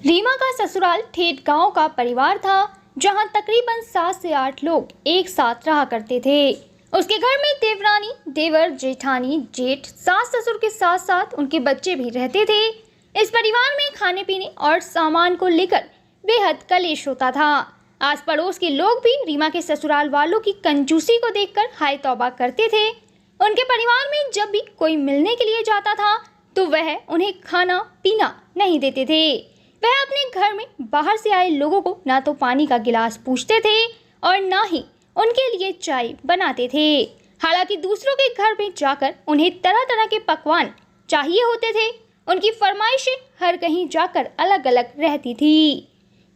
रीमा का ससुराल ठेठ गांव का परिवार था, जहां तकरीबन 7 से 8 लोग एक साथ रहा करते थे। उसके घर में देवरानी, देवर, जेठानी, जेठ, सास ससुर के साथ साथ उनके बच्चे भी रहते थे। इस परिवार में खाने पीने और सामान को लेकर बेहद कलेश होता था। आस पड़ोस के लोग भी रीमा के ससुराल वालों की कंजूसी को देखकर हाय तौबा करते थे। उनके परिवार में जब भी कोई मिलने के लिए जाता था तो वह उन्हें खाना पीना नहीं देते थे। वह अपने घर में बाहर से आए लोगों को ना तो पानी का गिलास पूछते थे और ना ही उनके लिए चाय बनाते थे। हालांकि दूसरों के घर में जाकर उन्हें तरह तरह के पकवान चाहिए होते थे। उनकी फरमाइशें हर कहीं जाकर अलग अलग रहती थी।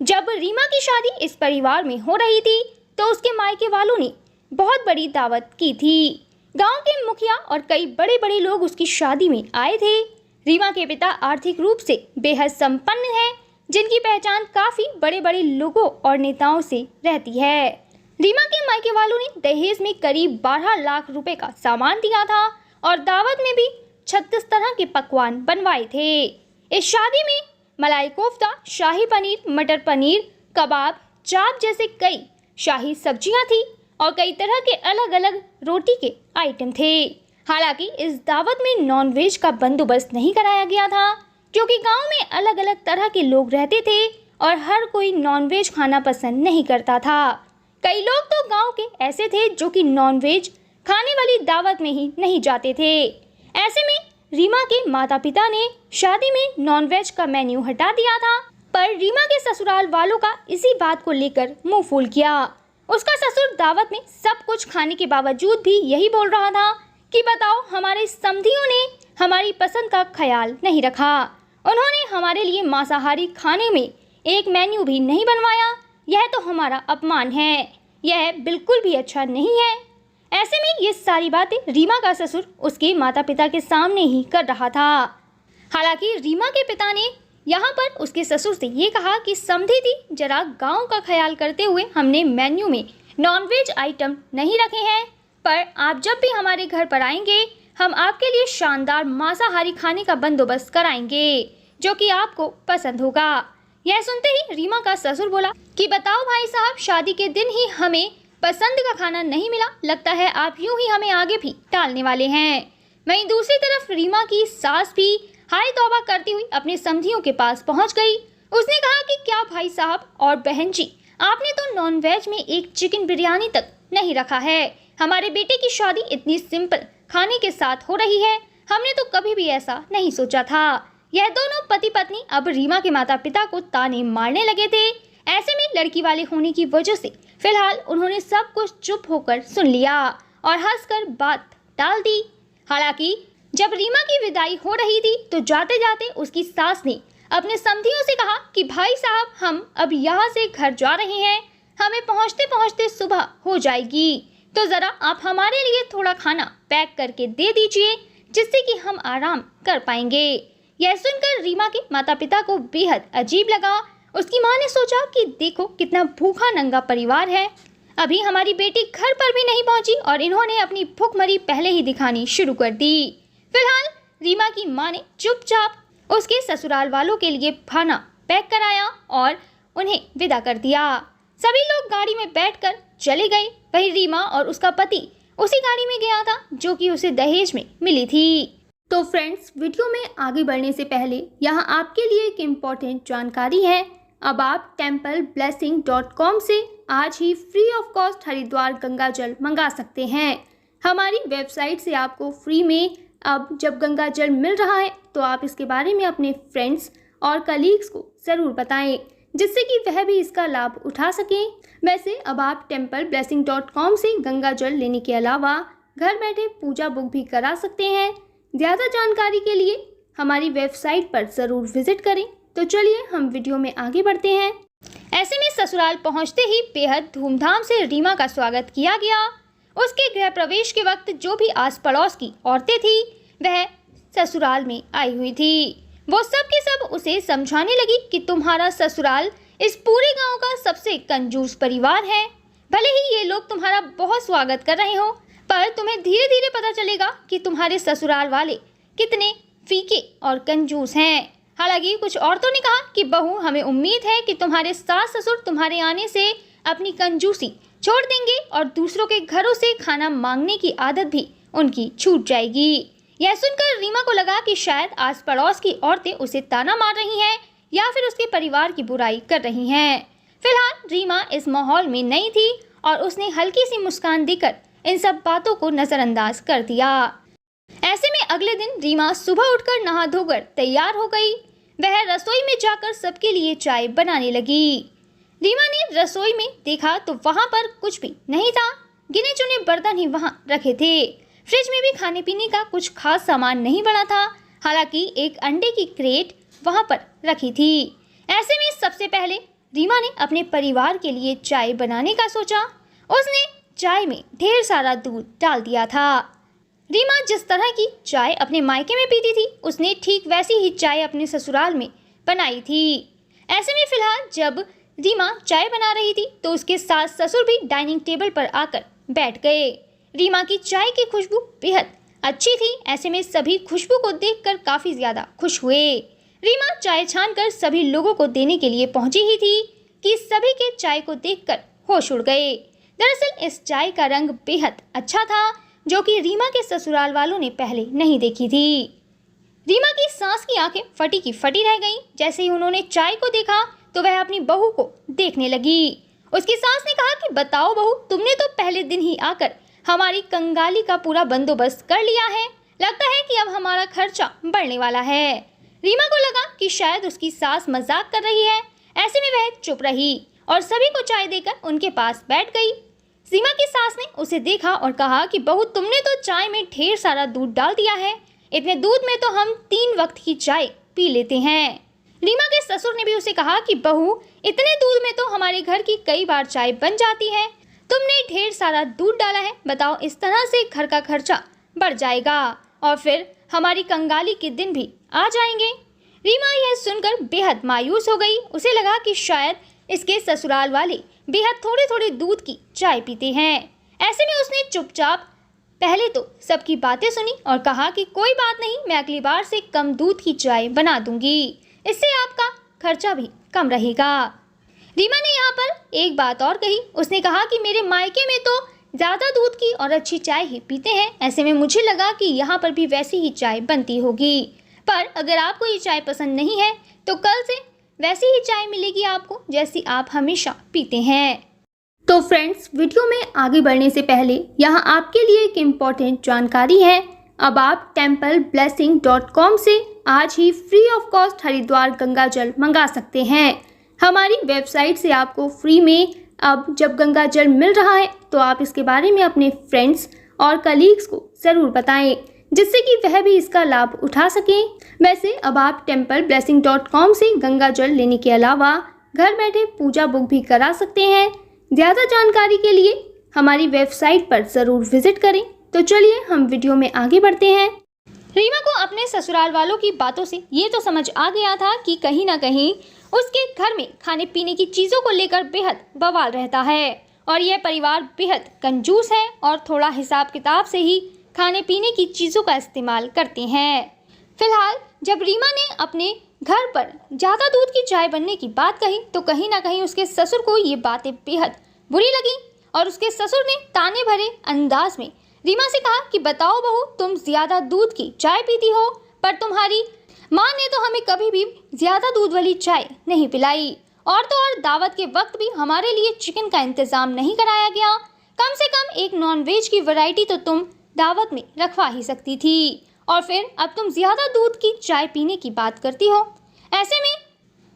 जब रीमा की शादी इस परिवार में हो रही थी तो उसके मायके वालों ने बहुत बड़ी दावत की थी। गांव के मुखिया और कई बड़े बड़े लोग उसकी शादी में आए थे। रीमा के पिता आर्थिक रूप से बेहद संपन्न हैं, जिनकी पहचान काफी बड़े बड़े लोगों और नेताओं से रहती है। रीमा के मायके वालों ने दहेज में करीब 12 लाख रुपए का सामान दिया था और दावत में भी 36 तरह के पकवान बनवाए थे। इस शादी में मलाई कोफ्ता, शाही पनीर, मटर पनीर, कबाब, चाप जैसे कई शाही सब्जियां थी और कई तरह के अलग अलग रोटी के आइटम थे। हालांकि इस दावत में नॉनवेज का बंदोबस्त नहीं कराया गया था, क्योंकि गांव में अलग अलग तरह के लोग रहते थे और हर कोई नॉनवेज खाना पसंद नहीं करता था। कई लोग तो गांव के ऐसे थे जो कि नॉनवेज खाने वाली दावत में ही नहीं जाते थे। ऐसे में रीमा के माता पिता ने शादी में नॉनवेज का मेन्यू हटा दिया था, पर रीमा के ससुराल वालों का इसी बात को लेकर मुंह फूल किया। उसका ससुर दावत में सब कुछ खाने के बावजूद भी यही बोल रहा था कि बताओ, हमारे समधियों ने हमारी पसंद का ख्याल नहीं रखा। उन्होंने हमारे लिए मांसाहारी खाने में एक मेन्यू भी नहीं बनवाया। यह तो हमारा अपमान है, यह बिल्कुल भी अच्छा नहीं है। ऐसे में ये सारी बातें रीमा का ससुर उसके माता पिता के सामने ही कर रहा था। हालांकि रीमा के पिता ने यहाँ पर उसके ससुर से ये कहा कि समधी थी, जरा गांव का ख्याल करते हुए हमने मेन्यू में नॉनवेज आइटम नहीं रखे हैं, पर आप जब भी हमारे घर पर आएंगे हम आपके लिए शानदार मांसाहारी खाने का बंदोबस्त कराएंगे, जो कि आपको पसंद होगा। यह सुनते ही रीमा का ससुर बोला कि बताओ भाई साहब, शादी के दिन ही हमें पसंद का खाना नहीं मिला, लगता है आप यूं ही हमें आगे भी टालने वाले हैं। वहीं दूसरी तरफ रीमा की सास भी हाय तौबा करती हुई अपने समधियों के पास पहुंच गई। उसने कहा कि क्या भाई साहब और बहन जी, आपने तो नॉनवेज में एक चिकन बिरयानी तक नहीं रखा है। हमारे बेटे की शादी इतनी सिंपल खाने के साथ हो रही है, हमने तो कभी भी ऐसा नहीं सोचा था। यह दोनों पति पत्नी अब रीमा के माता पिता को ताने मारने लगे थे। ऐसे में लड़की वाले होने की वजह से फिलहाल उन्होंने सब कुछ चुप होकर सुन लिया और हंसकर बात टाल दी। हालांकि जब रीमा की विदाई हो रही थी तो जाते जाते उसकी सास ने अपने समधियों से कहा कि भाई साहब, हम अब यहाँ से घर जा रहे हैं, हमें पहुँचते पहुँचते सुबह हो जाएगी, तो ज़रा आप हमारे लिए थोड़ा खाना पैक करके दे दीजिए, जिससे कि हम आराम कर पाएंगे। यह सुनकर रीमा के माता पिता को बेहद अजीब लगा। उसकी माँ ने सोचा कि देखो कितना भूखा नंगा परिवार है, अभी हमारी बेटी घर पर भी नहीं पहुंची और इन्होंने अपनी भूखमरी पहले ही दिखानी शुरू कर दी। फिलहाल रीमा की माँ ने चुपचाप उसके ससुराल वालों के लिए खाना पैक कराया और उन्हें विदा कर दिया। सभी लोग गाड़ी में बैठकर चले गए। वहीं रीमा और उसका पति उसी गाड़ी में गया था जो कि उसे दहेज में मिली थी। तो फ्रेंड्स, वीडियो में आगे बढ़ने से पहले यहाँ आपके लिए एक इम्पॉर्टेंट जानकारी है। अब आप templeblessing.com से आज ही free of cost Haridwar Ganga जल मंगा सकते हैं। हमारी वेबसाइट से आपको फ्री में अब जब गंगा जल मिल रहा है तो आप इसके बारे में अपने फ्रेंड्स और कलीग्स को ज़रूर बताएं, जिससे कि वह भी इसका लाभ उठा सकें। वैसे अब आप templeblessing.com से गंगा जल लेने के अलावा घर बैठे पूजा बुक भी करा सकते हैं। ज़्यादा जानकारी के लिए हमारी वेबसाइट पर ज़रूर विजिट करें। तो चलिए हम वीडियो में आगे बढ़ते हैं। ऐसे में ससुराल पहुंचते ही बेहद धूमधाम से रीमा का स्वागत किया गया। उसके गृह प्रवेश के वक्त जो भी आस पड़ोस की औरतें थी वह ससुराल में आई हुई थी। वो सब के सब उसे समझाने लगी कि तुम्हारा ससुराल इस पूरे गांव का सबसे कंजूस परिवार है। भले ही ये लोग तुम्हारा बहुत स्वागत कर रहे हो, पर तुम्हें धीरे धीरे पता चलेगा कि तुम्हारे ससुराल वाले कितने फीके और कंजूस हैं। हालांकि कुछ औरतों ने कहा कि बहू, हमें उम्मीद है कि तुम्हारे सास ससुर तुम्हारे आने से अपनी कंजूसी छोड़ देंगे और दूसरों के घरों से खाना मांगने की आदत भी उनकी छूट जाएगी। यह सुनकर रीमा को लगा कि शायद आस पड़ोस की औरतें उसे ताना मार रही हैं या फिर उसके परिवार की बुराई कर रही हैं। फिलहाल रीमा इस माहौल में नई थी और उसने हल्की सी मुस्कान देकर इन सब बातों को नजरअंदाज कर दिया। ऐसे में अगले दिन रीमा सुबह उठकर नहा धोकर तैयार हो गई। वह रसोई में जाकर सबके लिए चाय बनाने लगी। रीमा ने रसोई में देखा तो वहां पर कुछ भी नहीं था। गिने चुने बर्तन ही वहां रखे थे। फ्रिज में भी खाने पीने का कुछ खास सामान नहीं पड़ा था। हालांकि एक अंडे की क्रेट वहां पर रखी थी। ऐसे में सबसे पहले रीमा ने अपने परिवार के लिए चाय बनाने का सोचा। उसने चाय में ढेर सारा दूध डाल दिया था। रीमा जिस तरह की चाय अपने मायके में पीती थी, उसने ठीक वैसी ही चाय अपने ससुराल में बनाई थी। ऐसे में फिलहाल जब रीमा चाय बना रही थी तो उसके सास ससुर भी डाइनिंग टेबल पर आकर बैठ गए। रीमा की चाय की खुशबू बेहद अच्छी थी। ऐसे में सभी खुशबू को देखकर काफी ज्यादा खुश हुए। रीमा चाय छानकर सभी लोगों को देने के लिए पहुंची ही थी कि सभी के चाय को देखकर होश उड़ गए। दरअसल इस चाय का रंग बेहद अच्छा था, जो कि रीमा के ससुराल वालों ने पहले नहीं देखी थी। रीमा की सास की आंखें फटी की फटी रह गईं। जैसे ही उन्होंने चाय को देखा तो वह अपनी बहू को देखने लगी। उसकी सास ने कहा कि बताओ बहू, तुमने तो पहले दिन ही आकर हमारी कंगाली का पूरा बंदोबस्त कर लिया है। लगता है कि अब हमारा खर्चा बढ़ने वाला है। रीमा को लगा कि शायद उसकी सास मजाक कर रही है। ऐसे में वह चुप रही और सभी को चाय देकर उनके पास बैठ गई। रीमा की सास ने उसे देखा और कहा कि बहू, तुमने तो चाय में ढेर सारा दूध डाल दिया है। इतने दूध में तो हम 3 वक्त की चाय पी लेते हैं। रीमा के ससुर ने भी उसे कहा कि बहू, इतने दूध में तो हमारे घर की कई बार चाय बन जाती है। तुमने ढेर सारा दूध डाला है। बताओ, इस तरह से घर का खर्चा बढ़ जाएगा और फिर हमारी कंगाली के दिन भी आ जाएंगे। रीमा यह सुनकर बेहद मायूस हो गई। उसे लगा कि शायद इसके ससुराल वाले बेहद थोड़े थोड़े दूध की चाय पीते हैं। ऐसे में उसने चुपचाप पहले तो सबकी बातें सुनी और कहा कि कोई बात नहीं, मैं अगली बार से कम दूध की चाय बना दूंगी। इससे आपका खर्चा भी कम रहेगा। रीमा ने यहाँ पर एक बात और कही। उसने कहा कि मेरे मायके में तो ज़्यादा दूध की और अच्छी चाय ही पीते हैं। ऐसे में मुझे लगा कि यहाँ पर भी वैसी ही चाय बनती होगी। पर अगर आपको ये चाय पसंद नहीं है तो कल से वैसी ही चाय मिलेगी आपको, जैसी आप हमेशा पीते हैं। तो फ्रेंड्स, वीडियो में आगे बढ़ने से पहले यहाँ आपके लिए एक इम्पॉर्टेंट जानकारी है। अब आप templeblessing.com से आज ही free of cost Haridwar Ganga जल मंगा सकते हैं। हमारी वेबसाइट से आपको फ्री में अब जब गंगा जल मिल रहा है तो आप इसके बारे में अपने फ्रेंड्स और कलीग्स को ज़रूर बताएं, जिससे कि वह भी इसका लाभ उठा सकें। वैसे अब आप templeblessing.com से गंगा जल लेने के अलावा घर बैठे पूजा बुक भी करा सकते हैं। ज़्यादा जानकारी के लिए हमारी वेबसाइट पर ज़रूर विजिट करें। तो चलिए हम वीडियो में आगे बढ़ते हैं। रीमा को अपने ससुराल वालों की बातों से ये तो समझ आ गया था कि कहीं ना कहीं उसके घर में खाने पीने की चीज़ों को लेकर बेहद बवाल रहता है और यह परिवार बेहद कंजूस है और थोड़ा हिसाब किताब से ही खाने पीने की चीज़ों का इस्तेमाल करते हैं। फिलहाल जब रीमा ने अपने घर पर ज़्यादा दूध की चाय बनने की बात कही तो कहीं ना कहीं उसके ससुर को ये बातें बेहद बुरी लगी और उसके ससुर ने ताने भरे अंदाज में रीमा से कहा कि बताओ बहू, तुम ज़्यादा दूध की चाय पीती हो, पर तुम्हारी माँ ने तो हमें कभी भी ज़्यादा दूध वाली चाय नहीं पिलाई। और तो और दावत के वक्त भी हमारे लिए चिकन का इंतज़ाम नहीं कराया गया। कम से कम एक नॉनवेज की वैरायटी तो तुम दावत में रखवा ही सकती थी, और फिर अब तुम ज़्यादा दूध की चाय पीने की बात करती हो। ऐसे में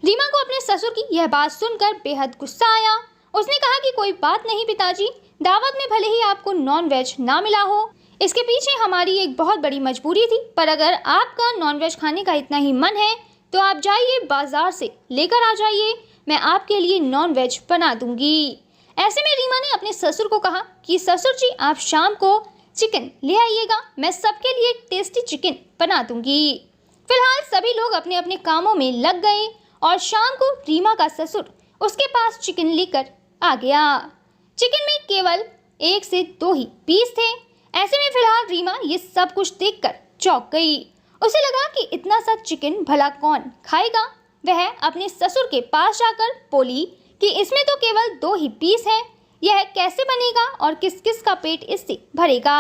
रीमा को अपने ससुर की यह बात सुनकर बेहद गुस्सा आया। उसने कहा कि कोई बात नहीं पिताजी, दावत में भले ही आपको नॉनवेज ना मिला हो, इसके पीछे हमारी एक बहुत बड़ी मजबूरी थी। पर अगर आपका नॉनवेज खाने का इतना ही मन है तो आप जाइए बाजार से लेकर आ जाइए, मैं आपके लिए नॉनवेज बना दूंगी। ऐसे में रीमा ने अपने ससुर को कहा कि ससुर जी, आप शाम को चिकन ले आइएगा, मैं सबके लिए टेस्टी चिकन बना दूंगी। फिलहाल सभी लोग अपने अपने कामों में लग गए और शाम को रीमा का ससुर उसके पास चिकन लेकर आ गया। चिकन में केवल 1 से 2 ही पीस थे। ऐसे में फिलहाल रीमा ये सब कुछ देखकर चौंक गई उसे लगा कि इतना सा चिकन भला कौन खाएगा। वह अपने ससुर के पास जाकर बोली कि इसमें तो केवल 2 ही पीस हैं, यह कैसे बनेगा और किस किस का पेट इससे भरेगा।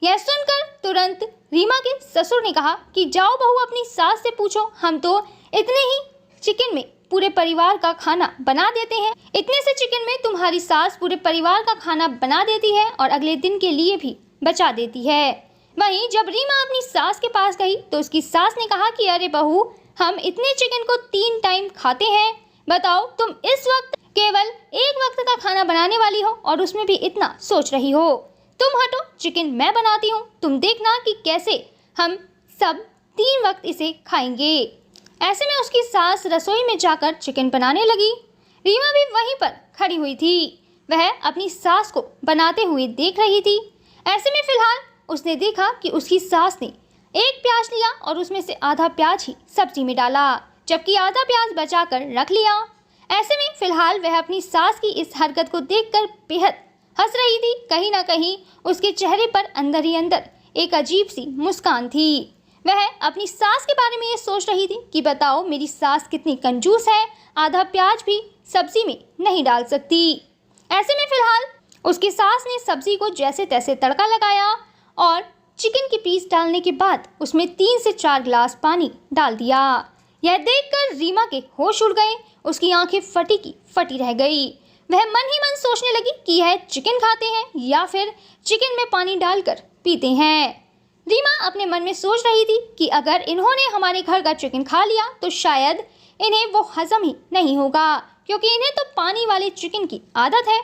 यह सुनकर तुरंत रीमा के ससुर ने कहा कि जाओ बहू, अपनी सास से पूछो, हम तो इतने ही चिकन में पूरे परिवार का खाना बना देते हैं। इतने से चिकन में तुम्हारी सास पूरे परिवार का खाना बना देती है और अगले दिन के लिए भी बचा देती है। वहीं जब रीमा अपनी सास के पास गई तो उसकी सास ने कहा कि अरे बहू, हम इतने चिकन को 3 टाइम खाते हैं, बताओ तुम इस वक्त केवल एक वक्त का खाना बनाने वाली हो और उसमें भी इतना सोच रही हो। तुम हटो, चिकन मैं बनाती हूँ, तुम देखना कि कैसे हम सब 3 वक्त इसे खाएंगे। ऐसे में उसकी सास रसोई में जाकर चिकन बनाने लगी। रीमा भी वहीं पर खड़ी हुई थी। वह अपनी सास को बनाते हुए देख रही थी। ऐसे में फिलहाल उसने देखा कि उसकी सास ने एक प्याज लिया और उसमें से आधा प्याज ही सब्जी में डाला, जबकि आधा प्याज बचाकर रख लिया। ऐसे में फिलहाल वह अपनी सास की इस हरकत को देखकर बेहद हंस रही थी। कहीं ना कहीं उसके चेहरे पर अंदर ही अंदर एक अजीब सी मुस्कान थी। वह अपनी सास के बारे में ये सोच रही थी कि बताओ मेरी सास कितनी कंजूस है, आधा प्याज भी सब्जी में नहीं डाल सकती। ऐसे में फिलहाल उसकी सास ने सब्जी को जैसे तैसे तड़का लगाया और चिकन के पीस डालने के बाद उसमें 3 से 4 गिलास पानी डाल दिया। यह देखकर रीमा के होश उड़ गए। उसकी आंखें फटी की फटी रह गई। वह मन ही मन सोचने लगी कि यह चिकन खाते हैं या फिर चिकन में पानी डालकर पीते हैं। रीमा अपने मन में सोच रही थी कि अगर इन्होंने हमारे घर का चिकन खा लिया तो शायद इन्हें वो हजम ही नहीं होगा, क्योंकि इन्हें तो पानी वाले चिकन की आदत है।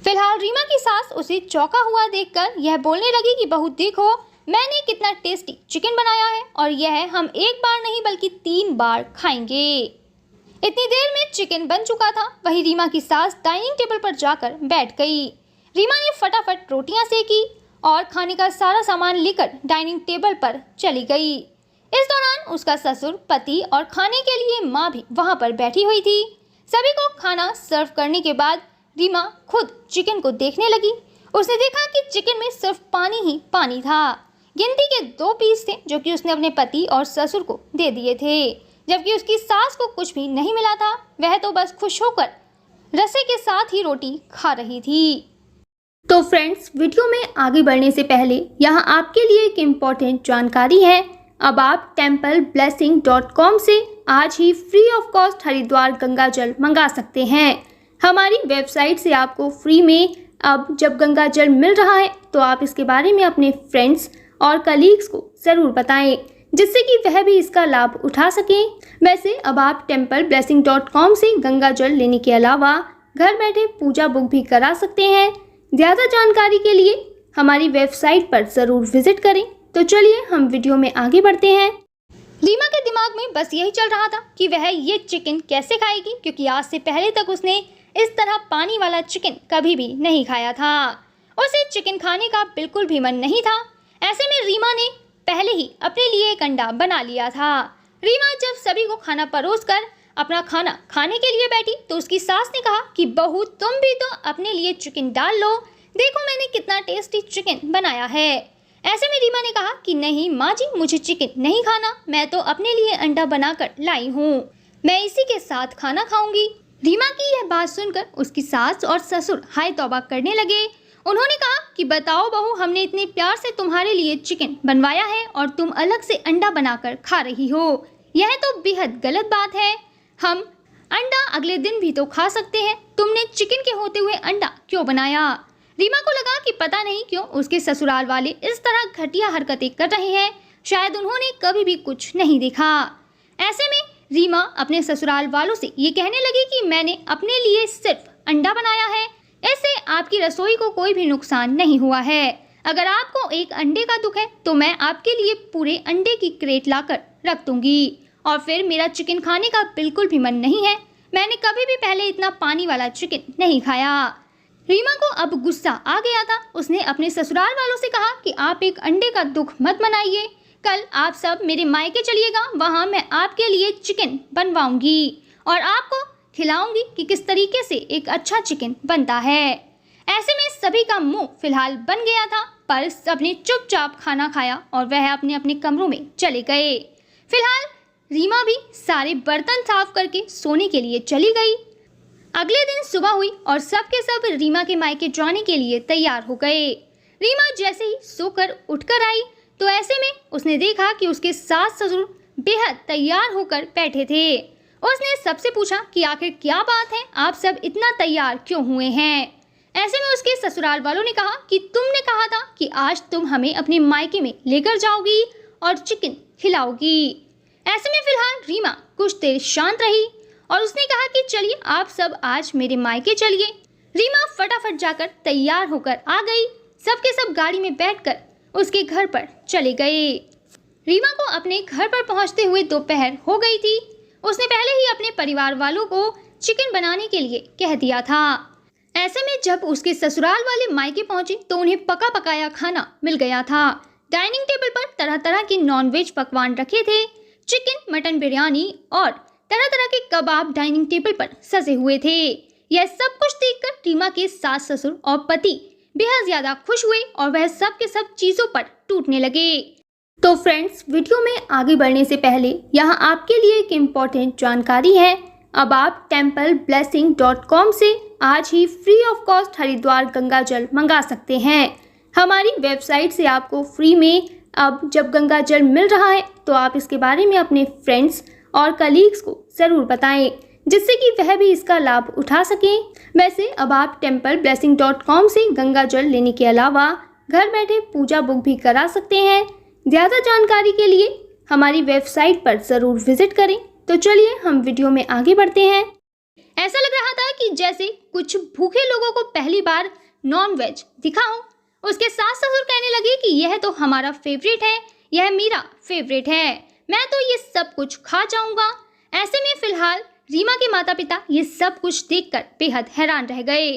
फिलहाल रीमा की सास उसे चौंका हुआ देखकर यह बोलने लगी कि बहू देखो, मैंने कितना टेस्टी चिकन बनाया है और यह हम एक बार नहीं बल्कि 3 बार खाएंगे। इतनी देर में चिकन बन चुका था। वहीं रीमा की सास डाइनिंग टेबल पर जाकर बैठ गई। रीमा ने फटाफट रोटियां सेकी और खाने का सारा सामान लेकर डाइनिंग टेबल पर चली गई। इस दौरान उसका ससुर, पति और खाने के लिए माँ भी वहां पर बैठी हुई थी। सभी को खाना सर्व करने के बाद रीमा खुद चिकन को देखने लगी। उसने देखा कि चिकन में सिर्फ पानी ही पानी था। गिनती के 2 पीस थे जो कि उसने अपने पति और ससुर को दे दिए थे, जबकि उसकी सास को कुछ भी नहीं मिला था। वह तो बस खुश होकर रसे के साथ ही रोटी खा रही थी। तो फ्रेंड्स, वीडियो में आगे बढ़ने से पहले यहाँ आपके लिए एक इम्पॉर्टेंट जानकारी है। अब आप templeblessing.com से आज ही free of cost Haridwar Ganga जल मंगा सकते हैं। हमारी वेबसाइट से आपको फ्री में अब जब गंगा जल मिल रहा है तो आप इसके बारे में अपने फ्रेंड्स और कलीग्स को ज़रूर बताएं, जिससे कि वह भी इसका लाभ उठा सकें। वैसे अब आप templeblessing.com से गंगा जल लेने के अलावा घर बैठे पूजा बुक भी करा सकते हैं। ज़्यादा जानकारी के लिए हमारी वेबसाइट पर ज़रूर विजिट करें। तो चलिए हम वीडियो में आगे बढ़ते हैं। रीमा के दिमाग में बस यही चल रहा था कि वह ये चिकन कैसे खाएगी, क्योंकि आज से पहले तक उसने इस तरह पानी वाला चिकन कभी भी नहीं खाया था। उसे चिकन खाने का बिल्कुल भी मन नहीं था। ऐसे में रीमा ने पहले ही अपने लिए एक अंडा बना लिया था। रीमा जब सभी को खाना परोसकर अपना खाना खाने के लिए बैठी तो उसकी सास ने कहा कि बहू तुम भी तो अपने लिए चिकन डाल लो, देखो मैंने कितना टेस्टी चिकन बनाया है। ऐसे में रीमा ने कहा कि नहीं माँ जी, मुझे चिकन नहीं खाना, मैं तो अपने लिए अंडा बनाकर लाई हूँ, मैं इसी के साथ खाना खाऊंगी। रीमा की यह बात सुनकर उसकी सास और ससुर हाय तौबा करने लगे। उन्होंने कहा कि बताओ बहू, हमने इतने प्यार से तुम्हारे लिए चिकन बनवाया है और तुम अलग से अंडा बनाकर खा रही हो, यह तो बेहद गलत बात है। हम अंडा अगले दिन भी तो खा सकते हैं, तुमने चिकन के होते हुए अंडा क्यों बनाया। रीमा को लगा कि पता नहीं क्यों उसके ससुराल वाले इस तरह घटिया हरकतें कर रहे हैं, शायद उन्होंने कभी भी कुछ नहीं देखा। ऐसे में रीमा अपने ससुराल वालों से ये कहने लगी कि मैंने अपने लिए सिर्फ अंडा बनाया है, इससे आपकी रसोई को कोई भी नुकसान नहीं हुआ है। अगर आपको एक अंडे का दुख है तो मैं आपके लिए पूरे अंडे की क्रेट लाकर रख दूंगी, और फिर मेरा चिकन खाने का बिल्कुल भी मन नहीं है, मैंने कभी भी पहले इतना पानी वाला चिकन नहीं खाया। रीमा को अब गुस्सा आ गया था। उसने अपने ससुराल वालों से कहा कि आप एक अंडे का दुख मत मनाइए, कल आप सब मेरे मायके चलिएगा, वहाँ मैं आपके लिए चिकन बनवाऊंगी और आपको खिलाऊंगी कि किस तरीके से एक अच्छा चिकन बनता है। ऐसे में सभी का मुंह फिलहाल बन गया था, पर सबने चुपचाप खाना खाया और वह अपने अपने कमरों में चले गए। फिलहाल रीमा भी सारे बर्तन साफ करके सोने के लिए चली गई। अगले दिन सुबह हुई और सब के सब रीमा के मायके जाने के लिए तैयार हो गए। रीमा जैसे ही सोकर उठकर आई तो ऐसे में उसने देखा कि उसके सास ससुर बेहद तैयार होकर बैठे थे। उसने सबसे पूछा कि आखिर क्या बात है, आप सब इतना तैयार क्यों हुए हैं। ऐसे में उसके ससुराल वालों ने कहा कि तुमने कहा था कि आज तुम हमें अपने मायके में लेकर जाओगी और चिकन खिलाओगी। ऐसे में फिलहाल रीमा कुछ देर शांत रही और उसने कहा कि चलिए आप सब आज मेरे मायके चलिए। रीमा फटाफट जाकर तैयार होकर आ गई। सबके सब गाड़ी में बैठकर उसके घर पर चले गए। रीमा को अपने घर पर पहुंचते हुए दोपहर हो गई थी। उसने पहले ही अपने परिवार वालों को चिकन बनाने के लिए कह दिया था। ऐसे में जब उसके ससुराल वाले मायके पहुंचे तो उन्हें पका पकाया खाना मिल गया था। डाइनिंग टेबल पर तरह तरह के नॉनवेज पकवान रखे थे। चिकन, मटन बिरयानी और तरह तरह के कबाब डाइनिंग टेबल पर सजे हुए थे। यह सब कुछ देखकर रीमा के सास ससुर और पति बेहद ज्यादा खुश हुए और वह सब के सब चीजों पर टूटने लगे। तो फ्रेंड्स, वीडियो में आगे बढ़ने से पहले यहाँ आपके लिए एक इम्पोर्टेंट जानकारी है। अब आप templeblessing.com से आज ही free of cost Haridwar Ganga जल मंगा सकते हैं। हमारी वेबसाइट से आपको फ्री में अब जब गंगा जल मिल रहा है तो आप इसके बारे में अपने फ्रेंड्स और कलीग्स को ज़रूर बताएं, जिससे कि वह भी इसका लाभ उठा सकें। वैसे अब आप templeblessing.com से गंगा जल लेने के अलावा घर बैठे पूजा बुक भी करा सकते हैं। ज़्यादा जानकारी के लिए हमारी वेबसाइट पर ज़रूर विजिट करें। तो चलिए हम वीडियो में आगे बढ़ते हैं। ऐसा लग रहा था कि जैसे कुछ भूखे लोगों को पहली बार नॉन वेज दिखा हो। उसके सास ससुर कहने लगे कि यह तो हमारा फेवरेट है, यह मेरा फेवरेट है, मैं तो ये सब कुछ खा जाऊंगा। ऐसे में फिलहाल रीमा के माता पिता ये सब कुछ देखकर बेहद हैरान रह गए।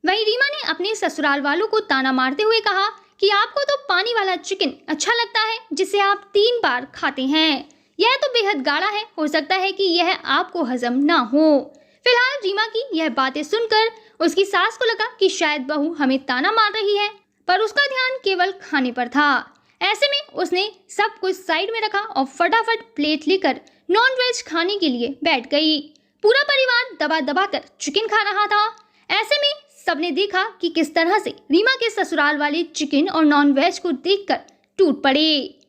वहीं रीमा ने अपने ससुराल वालों को ताना मारते हुए कहा कि आपको तो पानी वाला चिकन अच्छा लगता है, जिसे आप 3 बार खाते हैं। यह तो बेहद गाढ़ा है, हो सकता है कि यह आपको हजम ना हो। फिलहाल रीमा की यह बातें सुनकर उसकी सास को लगा कि शायद बहू हमें ताना मार रही है, पर उसका ध्यान केवल खाने पर था। ऐसे में उसने सब कुछ साइड में रखा और फटाफट प्लेट लेकर नॉनवेज खाने के लिए बैठ गई। पूरा परिवार दबा दबा कर चिकन खा रहा था। ऐसे में सबने देखा कि किस तरह से रीमा के ससुराल वाले चिकन और नॉनवेज को देखकर टूट पड़े।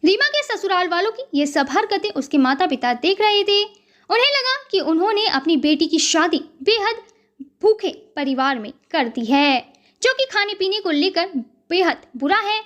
रीमा के ससुराल वालों की ये सब हरकतें उसके माता पिता देख रहे थे। उन्हें लगा कि उन्होंने अपनी बेटी की शादी बेहद भूखे परिवार में कर दी है, जो कि खाने पीने को लेकर बेहद बुरा है।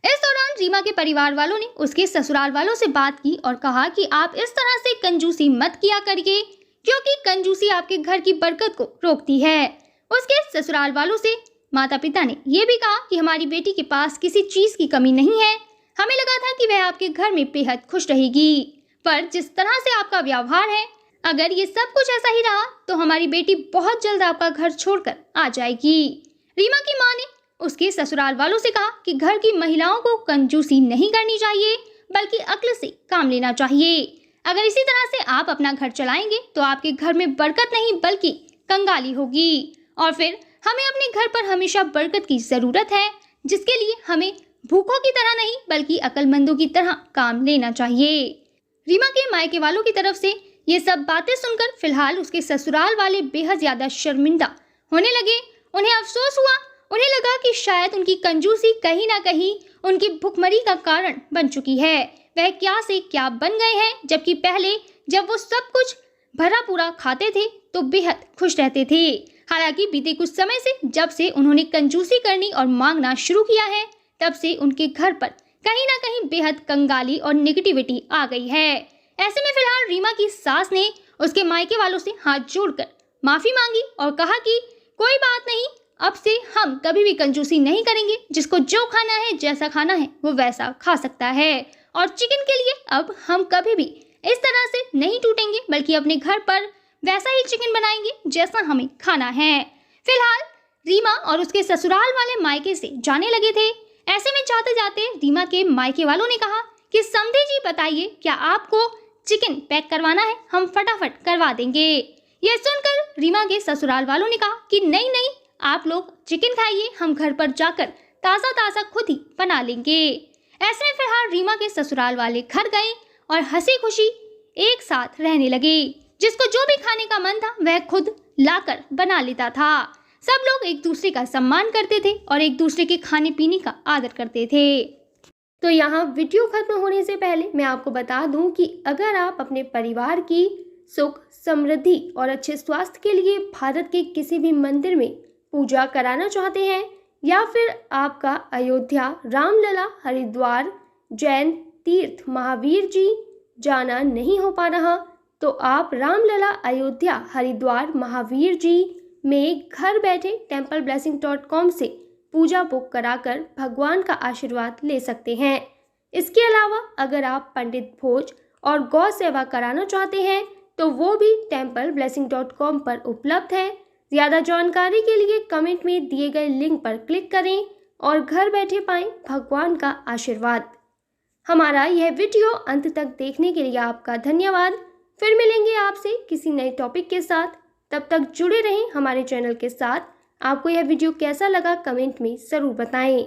इस दौरान रीमा के परिवार वालों ने उसके ससुराल वालों से बात की और कहा कि आप इस तरह से कंजूसी मत किया करिए, क्योंकि कंजूसी आपके घर की बरकत को रोकती है। उसके ससुराल वालों से माता पिता ने यह भी कहा कि हमारी बेटी के पास किसी चीज की कमी नहीं है, हमें लगा था कि वह आपके घर में बेहद खुश रहेगी, पर जिस तरह से आपका व्यवहार है, अगर ये सब कुछ ऐसा ही रहा तो हमारी बेटी बहुत जल्द आपका घर छोड़कर आ जाएगी। रीमा की मां ने उसके ससुराल वालों से कहा कि घर की महिलाओं को कंजूसी नहीं करनी चाहिए, बल्कि अक्ल से काम लेना चाहिए। अगर इसी तरह से आप अपना घर चलाएंगे तो आपके घर में बरकत नहीं बल्कि कंगाली होगी, और फिर हमें अपने घर पर हमेशा बरकत की जरूरत है, जिसके लिए हमें भूखों की तरह नहीं बल्कि अक्लमंदों की तरह काम लेना चाहिए। रीमा के मायके वालों की तरफ से ये सब बातें सुनकर फिलहाल उसके ससुराल वाले बेहद ज्यादा शर्मिंदा होने लगे। उन्हें अफसोस हुआ। उन्हें लगा कि शायद उनकी कंजूसी कहीं ना कहीं उनकी भुखमरी का कारण बन चुकी है। वह क्या से क्या बन गए हैं, जबकि पहले जब वो सब कुछ भरा पूरा खाते थे तो बेहद खुश रहते थे। हालांकि बीते कुछ समय से जब से उन्होंने कंजूसी करनी और मांगना शुरू किया है, तब से उनके घर पर कहीं ना कहीं बेहद कंगाली और नेगेटिविटी आ गई है। ऐसे में फिलहाल रीमा की सास ने उसके मायके वालों से हाथ जोड़कर माफी मांगी और कहा कि कोई बात नहीं, अब से हम कभी भी कंजूसी नहीं करेंगे, जिसको जो खाना है, जैसा खाना है वो वैसा खा सकता है, और चिकन के लिए अब हम कभी भी इस तरह से नहीं टूटेंगे, बल्कि अपने घर पर वैसा ही चिकन बनाएंगे जैसा हमें खाना है। फिलहाल रीमा और उसके ससुराल वाले मायके से जाने लगे थे। ऐसे में जाते जाते रीमा के मायके वालों ने कहा कि समधी जी बताइए, क्या आपको चिकन पैक करवाना है? हम फटाफट करवा देंगे। यह सुनकर रीमा के ससुराल वालों ने कहा कि नहीं नहीं, आप लोग चिकन खाइए, हम घर पर जाकर ताज़ा ताज़ा खुद ही बना लेंगे। ऐसे में फिलहाल रीमा के ससुराल वाले घर गए और हंसी खुशी एक साथ रहने लगे। जिसको जो भी खाने का मन था वह खुद लाकर बना लेता था। सब लोग एक दूसरे का सम्मान करते थे और एक दूसरे के खाने पीने का आदर करते थे। तो यहाँ वीडियो खत्म होने से पहले मैं आपको बता दूं कि अगर आप अपने परिवार की सुख, समृद्धि और अच्छे स्वास्थ्य के लिए भारत के किसी भी मंदिर में पूजा कराना चाहते हैं या फिर आपका अयोध्या, रामलला, हरिद्वार, जैन तीर्थ महावीर जी जाना नहीं हो पा रहा, तो आप रामलला, अयोध्या, हरिद्वार, महावीर जी में घर बैठे templeblessing.com से पूजा बुक कराकर भगवान का आशीर्वाद ले सकते हैं। इसके अलावा अगर आप पंडित भोज और गौ सेवा कराना चाहते हैं तो वो भी templeblessing.com पर उपलब्ध है। ज़्यादा जानकारी के लिए कमेंट में दिए गए लिंक पर क्लिक करें और घर बैठे पाएं भगवान का आशीर्वाद। हमारा यह वीडियो अंत तक देखने के लिए आपका धन्यवाद। फिर मिलेंगे आपसे किसी नए टॉपिक के साथ। तब तक जुड़े रहें हमारे चैनल के साथ। आपको यह वीडियो कैसा लगा कमेंट में ज़रूर बताएं।